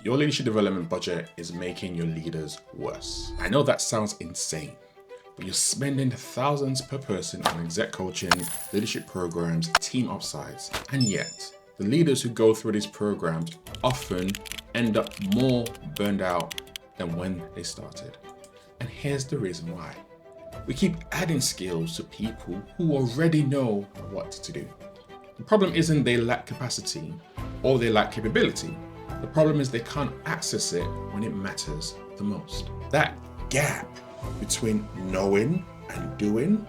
Your leadership development budget is making your leaders worse. I know that sounds insane, but you're spending thousands per person on exec coaching, leadership programs, team upsides, and yet the leaders who go through these programs often end up more burned out than when they started. And here's the reason why. We keep adding skills to people who already know what to do. The problem isn't they lack capacity or they lack capability. The problem is they can't access it when it matters the most. That gap between knowing and doing,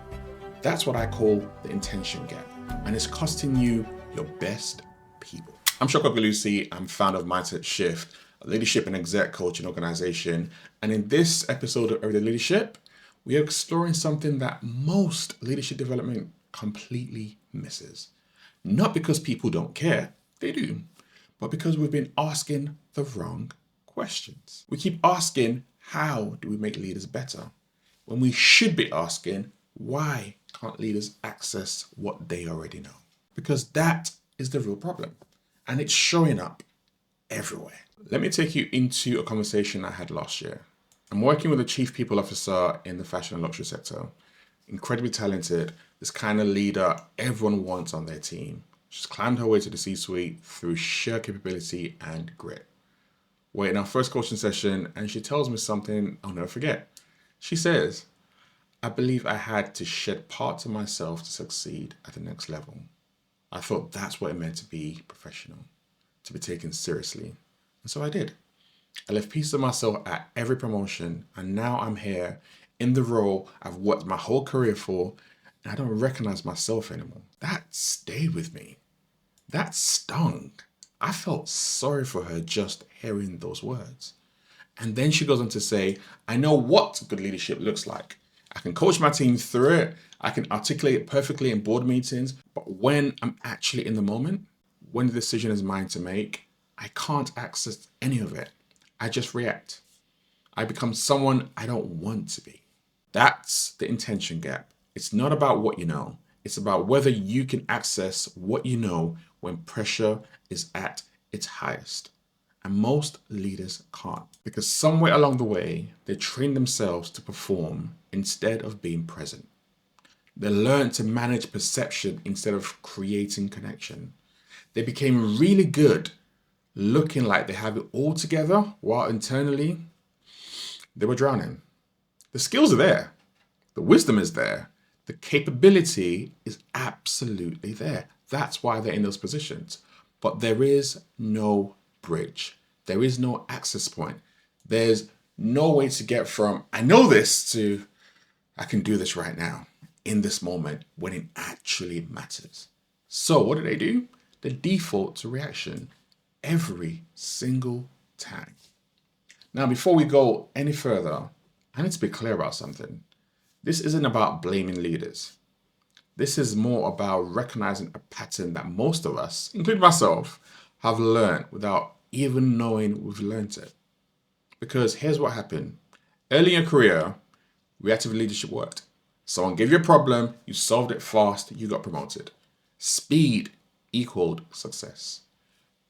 that's what I call the intention gap. And it's costing you your best people. I'm Sope Agbelusi. I'm founder of Mindset Shift, a leadership and exec coaching organization. And in this episode of Everyday Leadership, we are exploring something that most leadership development completely misses. Not because people don't care, they do, but because we've been asking the wrong questions. We keep asking, how do we make leaders better? When we should be asking, why can't leaders access what they already know? Because that is the real problem, and it's showing up everywhere. Let me take you into a conversation I had last year. I'm working with a chief people officer in the fashion and luxury sector. Incredibly talented, this kind of leader everyone wants on their team. She's climbed her way to the C-suite through sheer capability and grit. We're in our first coaching session and she tells me something I'll never forget. She says, I believe I had to shed parts of myself to succeed at the next level. I thought that's what it meant to be professional, to be taken seriously. And so I did. I left pieces of myself at every promotion, and now I'm here in the role I've worked my whole career for, and I don't recognize myself anymore. That stayed with me. That stung. I felt sorry for her just hearing those words. And then she goes on to say, I know what good leadership looks like. I can coach my team through it. I can articulate it perfectly in board meetings. But when I'm actually in the moment, when the decision is mine to make, I can't access any of it. I just react. I become someone I don't want to be. That's the intention gap. It's not about what you know. It's about whether you can access what you know when pressure is at its highest. And most leaders can't, because somewhere along the way, they train themselves to perform instead of being present. They learn to manage perception instead of creating connection. They became really good looking like they have it all together while internally they were drowning. The skills are there. The wisdom is there. The capability is absolutely there. That's why they're in those positions. But there is no bridge. There is no access point. There's no way to get from, I know this, to, I can do this right now, in this moment, when it actually matters. So what do? They default to reaction every single time. Now, before we go any further, I need to be clear about something. This isn't about blaming leaders. This is more about recognizing a pattern that most of us, including myself, have learned without even knowing we've learned it. Because here's what happened. Early in your career, reactive leadership worked. Someone gave you a problem, you solved it fast, you got promoted. Speed equaled success.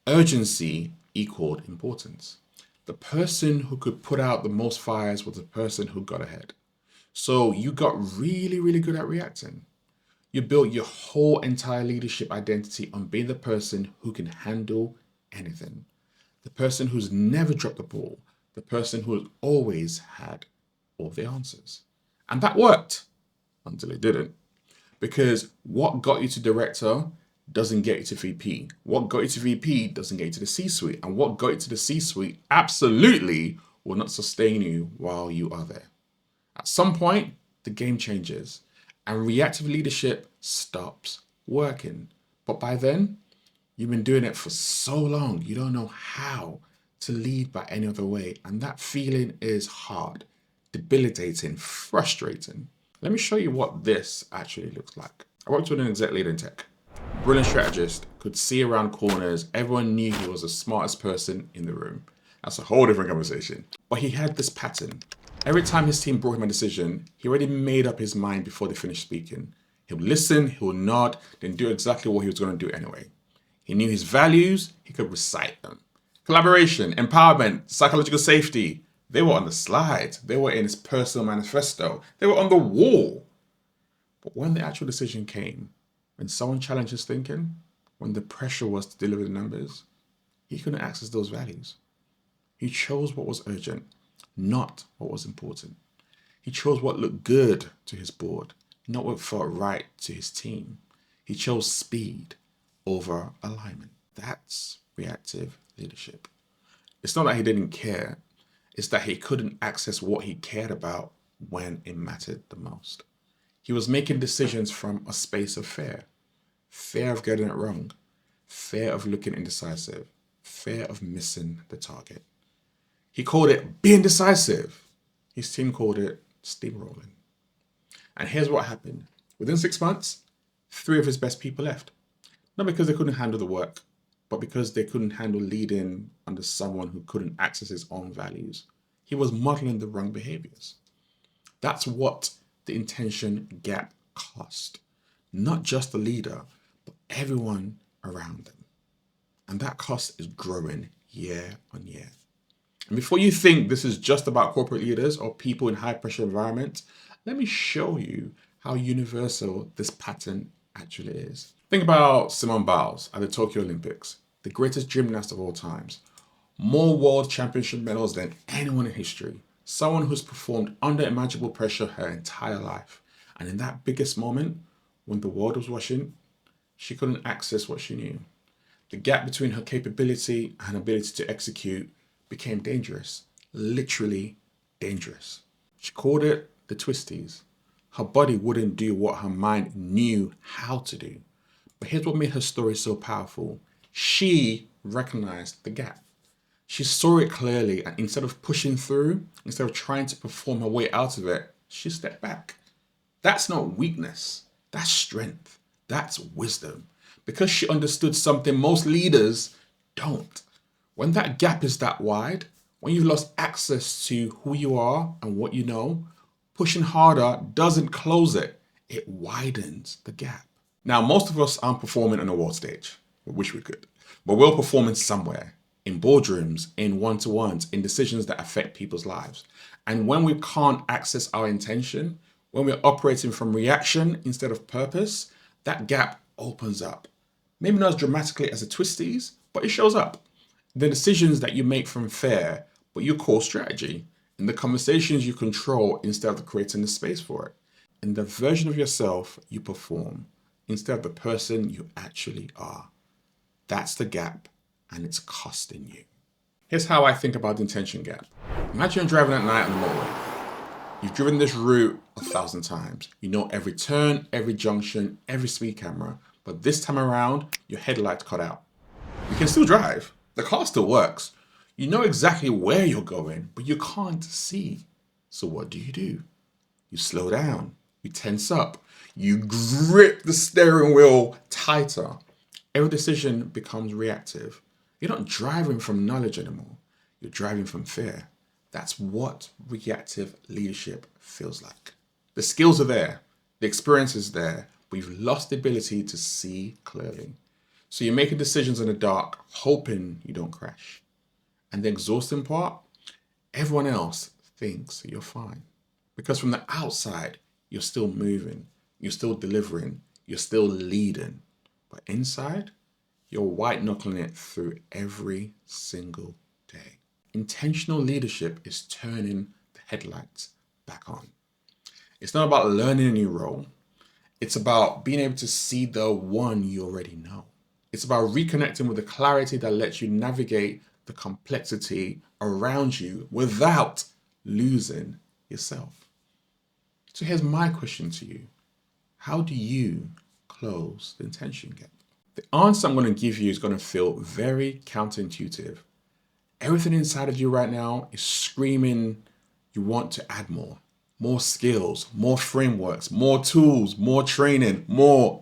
Urgency equaled importance. The person who could put out the most fires was the person who got ahead. So you got really, really good at reacting. You built your whole entire leadership identity on being the person who can handle anything. The person who's never dropped the ball. The person who has always had all the answers. And that worked until it didn't. Because what got you to director doesn't get you to VP. What got you to VP doesn't get you to the C-suite. And what got you to the C-suite absolutely will not sustain you while you are there. At some point, the game changes and reactive leadership stops working. But by then, you've been doing it for so long, you don't know how to lead by any other way. And that feeling is hard, debilitating, frustrating. Let me show you what this actually looks like. I worked with an exec leader in tech. Brilliant strategist, could see around corners. Everyone knew he was the smartest person in the room. That's a whole different conversation. But he had this pattern. Every time his team brought him a decision, he already made up his mind before they finished speaking. He would listen, he would nod, then do exactly what he was going to do anyway. He knew his values, he could recite them. Collaboration, empowerment, psychological safety. They were on the slides. They were in his personal manifesto. They were on the wall. But when the actual decision came, when someone challenged his thinking, when the pressure was to deliver the numbers, he couldn't access those values. He chose what was urgent, not what was important. He chose what looked good to his board, not what felt right to his team. He chose speed over alignment. That's reactive leadership. It's not that he didn't care, it's that he couldn't access what he cared about when it mattered the most. He was making decisions from a space of fear. Fear of getting it wrong, fear of looking indecisive, fear of missing the target. He called it being decisive. His team called it steamrolling. And here's what happened. Within 6 months, 3 of his best people left. Not because they couldn't handle the work, but because they couldn't handle leading under someone who couldn't access his own values. He was modeling the wrong behaviors. That's what the intention gap cost. Not just the leader, but everyone around them. And that cost is growing year on year. And before you think this is just about corporate leaders or people in high pressure environments, let me show you how universal this pattern actually is. Think about Simone Biles at the Tokyo Olympics, the greatest gymnast of all times. More world championship medals than anyone in history. Someone who's performed under imaginable pressure her entire life. And in that biggest moment, when the world was watching, she couldn't access what she knew. The gap between her capability and ability to execute became dangerous, literally dangerous. She called it the twisties. Her body wouldn't do what her mind knew how to do. But here's what made her story so powerful. She recognized the gap. She saw it clearly, and instead of pushing through, instead of trying to perform her way out of it, she stepped back. That's not weakness. That's strength. That's wisdom. Because she understood something most leaders don't. When that gap is that wide, when you've lost access to who you are and what you know, pushing harder doesn't close it. It widens the gap. Now, most of us aren't performing on a world stage. We wish we could. But we're performing somewhere. In boardrooms, in one-to-ones, in decisions that affect people's lives. And when we can't access our intention, when we're operating from reaction instead of purpose, that gap opens up. Maybe not as dramatically as the twisties, but it shows up. The decisions that you make from fear, but your core strategy, and the conversations you control instead of creating the space for it, and the version of yourself you perform instead of the person you actually are. That's the gap, and it's costing you. Here's how I think about the intention gap. Imagine you're driving at night on the motorway. You've driven this route 1,000 times. You know every turn, every junction, every speed camera, but this time around, your headlights cut out. You can still drive. The car still works. You know exactly where you're going, but you can't see. So what do? You slow down. You tense up. You grip the steering wheel tighter. Every decision becomes reactive. You're not driving from knowledge anymore. You're driving from fear. That's what reactive leadership feels like. The skills are there. The experience is there. But you've lost the ability to see clearly. So you're making decisions in the dark, hoping you don't crash. And the exhausting part, everyone else thinks you're fine. Because from the outside, you're still moving, you're still delivering, you're still leading. But inside, you're white knuckling it through every single day. Intentional leadership is turning the headlights back on. It's not about learning a new role. It's about being able to see the one you already know. It's about reconnecting with the clarity that lets you navigate the complexity around you without losing yourself. So here's my question to you. How do you close the intention gap? The answer I'm going to give you is going to feel very counterintuitive. Everything inside of you right now is screaming you want to add more skills, more frameworks, more tools, more training, more.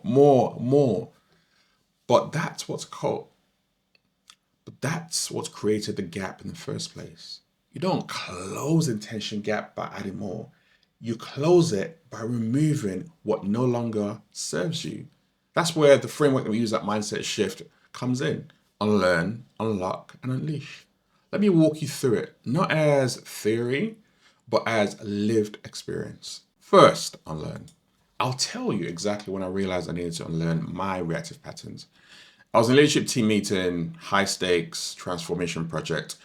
But that's what's created the gap in the first place. You don't close the intention gap by adding more. You close it by removing what no longer serves you. That's where the framework that we use, that mindset shift, comes in. unlearn, unlock, and unleash. Let me walk you through it, not as theory, but as lived experience. First, unlearn. I'll tell you exactly when I realized I needed to unlearn my reactive patterns. I was in a leadership team meeting, high stakes transformation project,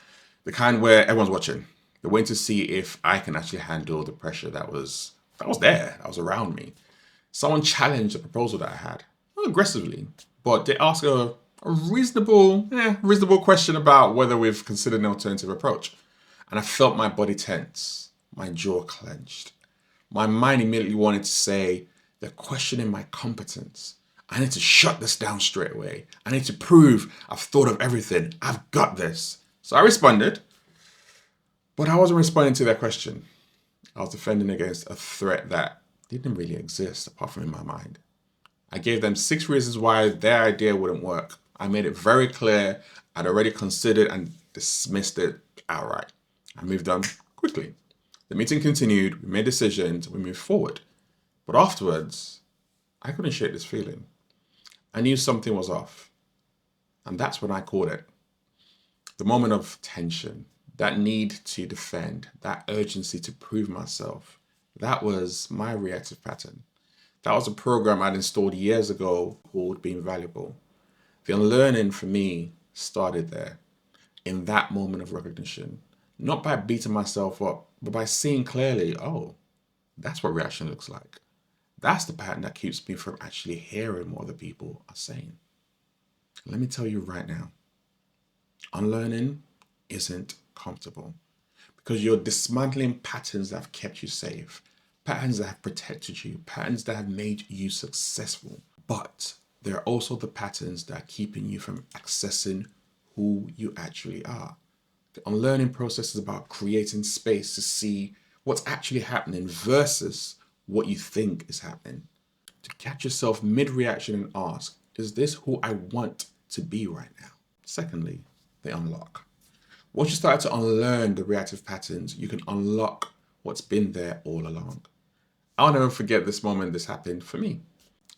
the kind where everyone's watching. They're waiting to see if I can actually handle the pressure that was there, that was around me. Someone challenged the proposal that I had, not aggressively, but they asked a reasonable question about whether we've considered an alternative approach. And I felt my body tense, my jaw clenched. My mind immediately wanted to say, they're questioning my competence. I need to shut this down straight away. I need to prove I've thought of everything. I've got this. So I responded, but I wasn't responding to their question. I was defending against a threat that didn't really exist apart from in my mind. I gave them 6 reasons why their idea wouldn't work. I made it very clear I'd already considered and dismissed it outright. I moved on quickly. The meeting continued, we made decisions, we moved forward. But afterwards, I couldn't shake this feeling. I knew something was off. And that's when I called it. The moment of tension, that need to defend, that urgency to prove myself, that was my reactive pattern. That was a program I'd installed years ago called Being Valuable. The unlearning for me started there, in that moment of recognition. Not by beating myself up, but by seeing clearly, oh, that's what reaction looks like. That's the pattern that keeps me from actually hearing what other people are saying. Let me tell you right now, unlearning isn't comfortable because you're dismantling patterns that have kept you safe, patterns that have protected you, patterns that have made you successful. But there are also the patterns that are keeping you from accessing who you actually are. The unlearning process is about creating space to see what's actually happening versus what you think is happening. To catch yourself mid-reaction and ask, is this who I want to be right now? Secondly, the unlock. Once you start to unlearn the reactive patterns, you can unlock what's been there all along. I'll never forget this moment this happened for me.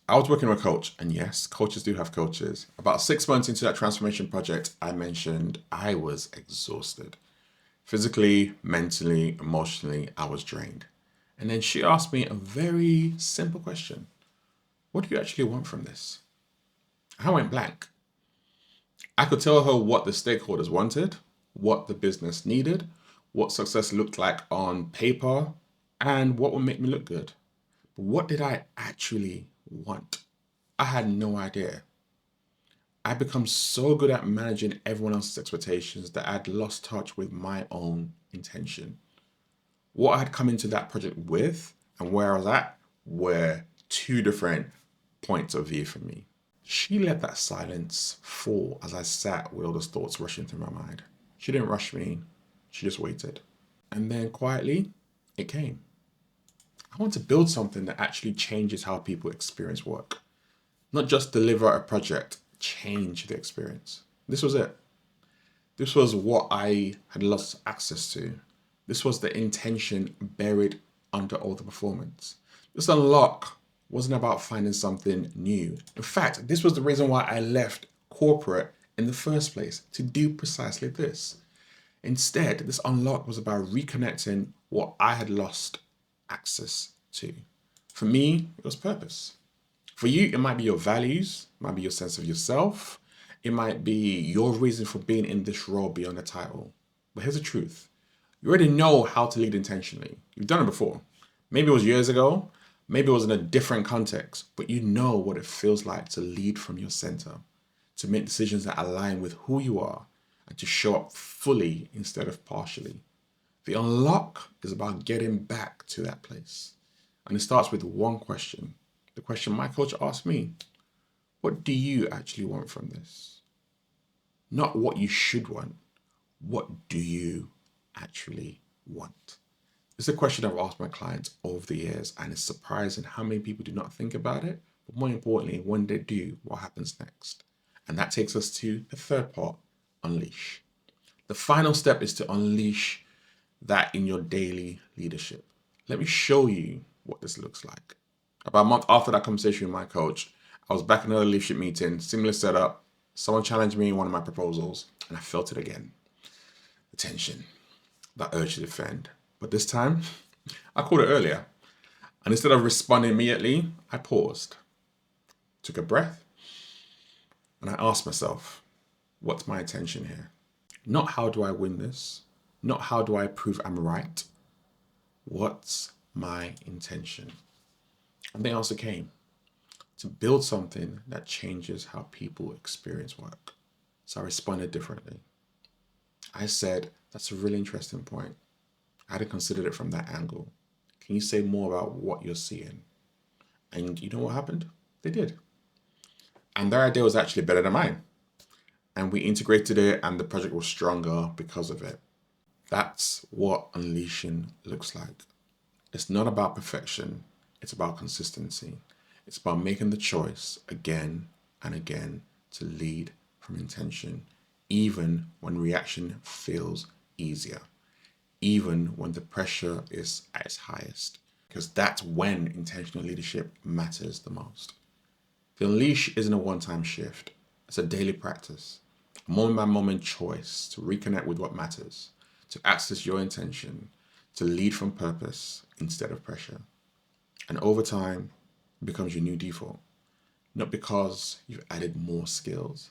I was working with a coach, and yes, coaches do have coaches. About 6 months into that transformation project, I mentioned I was exhausted. Physically, mentally, emotionally, I was drained. And then she asked me a very simple question. What do you actually want from this? I went blank. I could tell her what the stakeholders wanted, what the business needed, what success looked like on paper, and what would make me look good. But what did I actually want? I had no idea. I'd become so good at managing everyone else's expectations that I'd lost touch with my own intention. What I had come into that project with and where I was at were 2 different points of view for me. She let that silence fall as I sat with all those thoughts rushing through my mind. She didn't rush me, she just waited. And then quietly, it came. I want to build something that actually changes how people experience work. Not just deliver a project, change the experience. This was it. This was what I had lost access to. This was the intention buried under all the performance. This unlock wasn't about finding something new. In fact, this was the reason why I left corporate in the first place, to do precisely this. Instead, this unlock was about reconnecting what I had lost access to. For me, it was purpose. For you, it might be your values, it might be your sense of yourself, it might be your reason for being in this role beyond the title. But here's the truth. You already know how to lead intentionally. You've done it before. Maybe it was years ago, maybe it was in a different context, but you know what it feels like to lead from your center, to make decisions that align with who you are, and to show up fully instead of partially. The unlock is about getting back to that place. And it starts with one question. The question my coach asked me, what do you actually want from this? Not what you should want. What do you actually want? It's a question I've asked my clients over the years, and it's surprising how many people do not think about it. But more importantly, when they do, what happens next? And that takes us to the third part, unleash. The final step is to unleash that in your daily leadership. Let me show you what this looks like. About a month after that conversation with my coach, I was back in another leadership meeting, similar setup. Someone challenged me in one of my proposals and I felt it again. The tension, that urge to defend. But this time, I called it earlier. And instead of responding immediately, I paused, took a breath, and I asked myself, what's my intention here? Not how do I win this? Not how do I prove I'm right? What's my intention? And the answer came. To build something that changes how people experience work. So I responded differently. I said, that's a really interesting point. I hadn't considered it from that angle. Can you say more about what you're seeing? And you know what happened? They did. And their idea was actually better than mine. And we integrated it and the project was stronger because of it. That's what unleashing looks like. It's not about perfection. It's about consistency. It's about making the choice again and again to lead from intention, even when reaction feels easier, even when the pressure is at its highest, because that's when intentional leadership matters the most. The unleash isn't a one-time shift. It's a daily practice, a moment-by-moment choice to reconnect with what matters, to access your intention, to lead from purpose instead of pressure. And over time, it becomes your new default. Not because you've added more skills,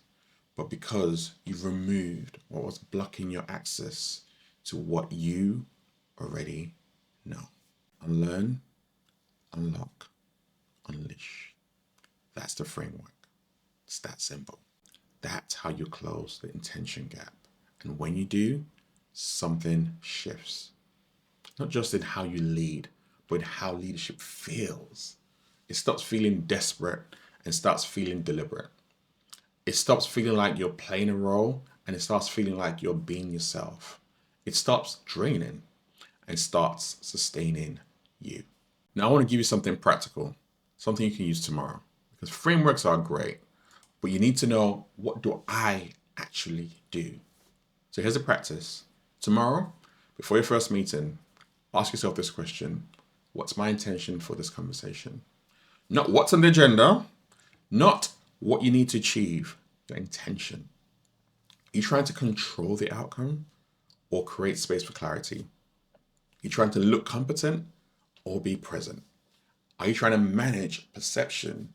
but because you've removed what was blocking your access to what you already know. Unlearn, unlock, unleash. That's the framework. It's that simple. That's how you close the intention gap. And when you do, something shifts. Not just in how you lead, but in how leadership feels. It stops feeling desperate and starts feeling deliberate. It stops feeling like you're playing a role and it starts feeling like you're being yourself. It stops draining and starts sustaining you. Now, I want to give you something practical, something you can use tomorrow. Because frameworks are great, but you need to know, what do I actually do? So here's a practice. Tomorrow, before your first meeting, ask yourself this question. What's my intention for this conversation? Not what's on the agenda, not what you need to achieve, your intention. Are you trying to control the outcome or create space for clarity? Are you trying to look competent or be present? Are you trying to manage perception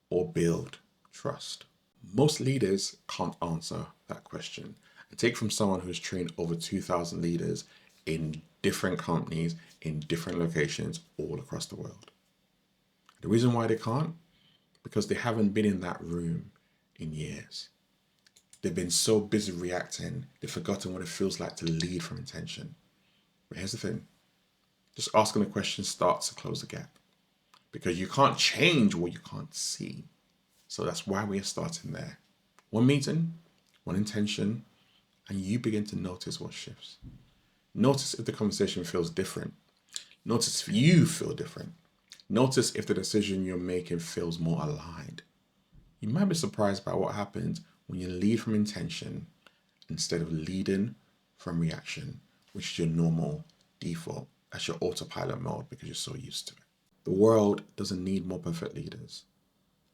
or build trust? Most leaders can't answer that question. And take from someone who's trained over 2,000 leaders in different companies, in different locations all across the world. The reason why they can't? Because they haven't been in that room in years. They've been so busy reacting, they've forgotten what it feels like to lead from intention. But here's the thing. Just asking the question starts to close the gap. Because you can't change what you can't see. So that's why we're starting there. One meeting, one intention, and you begin to notice what shifts. Notice if the conversation feels different. Notice if you feel different. Notice if the decision you're making feels more aligned. You might be surprised by what happens when you lead from intention instead of leading from reaction, which is your normal default. That's your autopilot mode because you're so used to it. The world doesn't need more perfect leaders.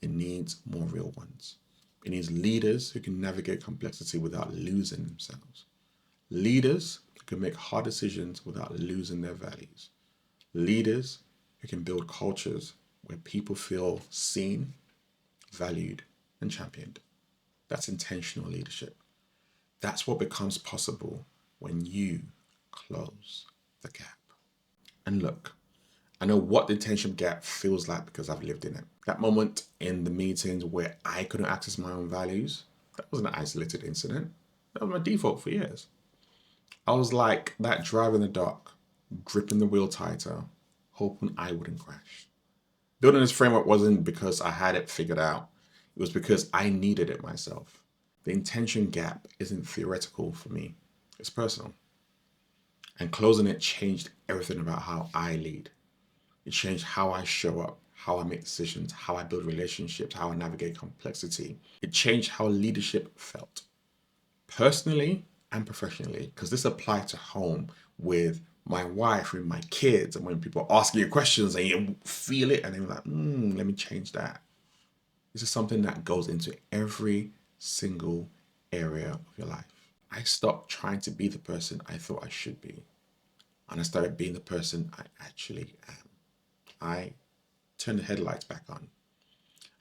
It needs more real ones. It needs leaders who can navigate complexity without losing themselves. Leaders who can make hard decisions without losing their values. Leaders who can build cultures where people feel seen, valued, and championed. That's intentional leadership. That's what becomes possible when you close the gap. And look, I know what the intention gap feels like because I've lived in it. That moment in the meetings where I couldn't access my own values, that wasn't an isolated incident. That was my default for years. I was like that driver in the dark, gripping the wheel tighter, hoping I wouldn't crash. Building this framework wasn't because I had it figured out. It was because I needed it myself. The intention gap isn't theoretical for me. It's personal. And closing it changed everything about how I lead. It changed how I show up, how I make decisions, how I build relationships, how I navigate complexity. It changed how leadership felt, personally and professionally, because this applied to home with my wife, with my kids, and when people ask you questions and you feel it and they're like, let me change that. This is something that goes into every single area of your life. I stopped trying to be the person I thought I should be, and I started being the person I actually am. I turned the headlights back on,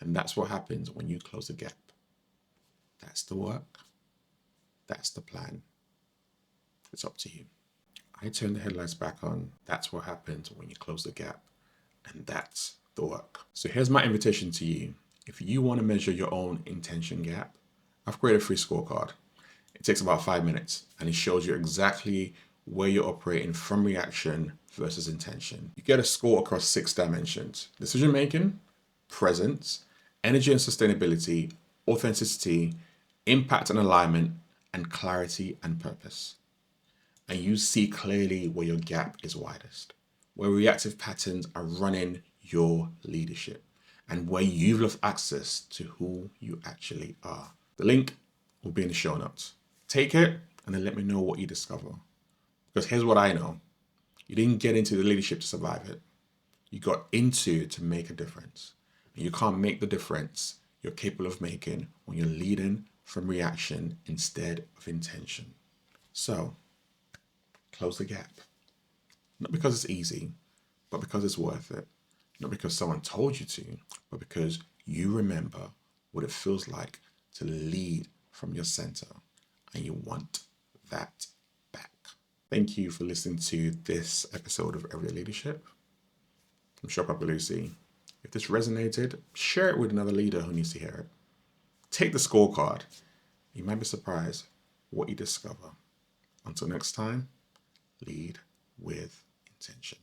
and that's what happens when you close the gap. That's the work. That's the plan. It's up to you. I turned the headlights back on. That's what happens when you close the gap, and that's the work. So here's my invitation to you. If you want to measure your own intention gap, I've created a free scorecard. It takes about 5 minutes, and it shows you exactly where you're operating from reaction versus intention. You get a score across 6 dimensions: decision making, presence, energy and sustainability, authenticity, impact and alignment, and clarity and purpose. And you see clearly where your gap is widest, where reactive patterns are running your leadership, and where you've lost access to who you actually are. The link will be in the show notes. Take it and then let me know what you discover. Because here's what I know. You didn't get into the leadership to survive it. You got into to make a difference. And you can't make the difference you're capable of making when you're leading from reaction instead of intention. So, close the gap. Not because it's easy, but because it's worth it. Not because someone told you to, but because you remember what it feels like to lead from your center, and you want that back. Thank you for listening to this episode of Everyday Leadership. I'm Sope Agbelusi. If this resonated, share it with another leader who needs to hear it. Take the scorecard. You might be surprised what you discover. Until next time, lead with intention.